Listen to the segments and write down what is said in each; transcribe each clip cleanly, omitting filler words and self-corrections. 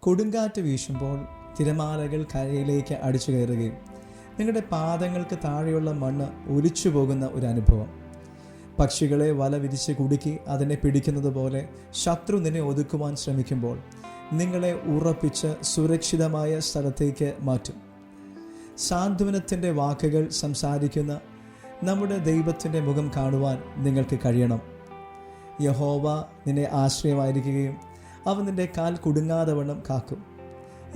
കൊടുങ്കാറ്റ് വീശുമ്പോൾ തിരമാലകൾ കരയിലേക്ക് അടിച്ചു കയറുകയും നിങ്ങളുടെ പാദങ്ങൾക്ക് താഴെയുള്ള മണ്ണ് ഒലിച്ചു പോകുന്ന ഒരു അനുഭവം. പക്ഷികളെ വല വിരിച്ച് കുടുക്കി അതിനെ പിടിക്കുന്നത് പോലെ ശത്രു നിന്നെ ഒതുക്കുവാൻ ശ്രമിക്കുമ്പോൾ നിങ്ങളെ ഉറപ്പിച്ച് സുരക്ഷിതമായ സ്ഥലത്തേക്ക് മാറ്റും. സാന്ത്വനത്തിൻ്റെ വാക്കുകൾ സംസാരിക്കുന്ന നമ്മുടെ ദൈവത്തിൻ്റെ മുഖം കാണുവാൻ നിങ്ങൾക്ക് കഴിയണം. യഹോവ നിന്നെ ആശ്രയമായിരിക്കുകയും അവൻ നിൻ്റെ കാൽ കുടുങ്ങാതെ വണ്ണം കാക്കും.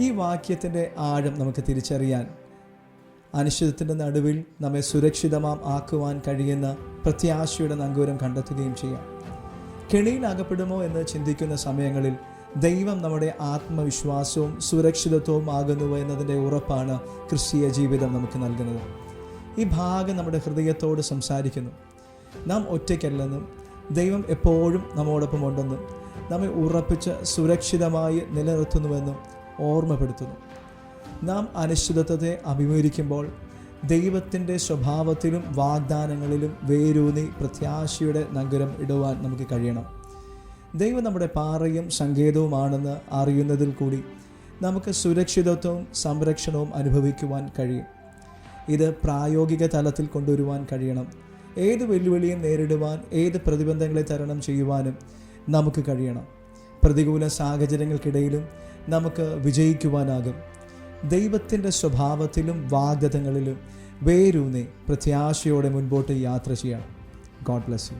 ഈ വാക്യത്തിൻ്റെ ആഴം നമുക്ക് തിരിച്ചറിയാൻ അനിശ്ചിതത്തിൻ്റെ നടുവിൽ നമ്മെ സുരക്ഷിതമാം ആക്കുവാൻ കഴിയുന്ന പ്രത്യാശയുടെ നങ്കൂരം കണ്ടെത്തുകയും ചെയ്യാം. കെണിയിൽ അകപ്പെടുമോ എന്ന് ചിന്തിക്കുന്ന സമയങ്ങളിൽ ദൈവം നമ്മുടെ ആത്മവിശ്വാസവും സുരക്ഷിതത്വവും ആകുന്നു എന്നതിൻ്റെ ഉറപ്പാണ് ക്രിസ്തീയ ജീവിതം നമുക്ക് നൽകുന്നത്. ഈ ഭാഗം നമ്മുടെ ഹൃദയത്തോട് സംസാരിക്കുന്നു. നാം ഒറ്റയ്ക്കല്ലെന്നും ദൈവം എപ്പോഴും നമ്മോടൊപ്പം ഉണ്ടെന്നും നമ്മെ ഉറപ്പിച്ച് സുരക്ഷിതമായി നിലനിർത്തുന്നുവെന്നും ഓർമ്മപ്പെടുത്തുന്നു. നാം അനിശ്ചിതത്വത്തെ അഭിമുഖീകരിക്കുമ്പോൾ ദൈവത്തിൻ്റെ സ്വഭാവത്തിലും വാഗ്ദാനങ്ങളിലും വേരൂന്നി പ്രത്യാശയുടെ നഗരം ഇടുവാൻ നമുക്ക് കഴിയണം. ദൈവം നമ്മുടെ പാറയും സങ്കേതവുമാണെന്ന് അറിയുന്നതിൽ കൂടി നമുക്ക് സുരക്ഷിതത്വവും സംരക്ഷണവും അനുഭവിക്കുവാൻ കഴിയും. ഇത് പ്രായോഗിക തലത്തിൽ കൊണ്ടുവരുവാൻ കഴിയണം. ഏത് വെല്ലുവിളിയും നേരിടുവാൻ, ഏത് പ്രതിബന്ധങ്ങളെ തരണം ചെയ്യുവാനും നമുക്ക് കഴിയണം. പ്രതികൂല സാഹചര്യങ്ങൾക്കിടയിലും നമുക്ക് വിജയിക്കുവാനാകും. ദൈവത്തിൻ്റെ സ്വഭാവത്തിലും വാഗ്ദത്തങ്ങളിലും വേരൂന്നി പ്രത്യാശയോടെ മുൻപോട്ട് യാത്ര ചെയ്യണം. God bless you.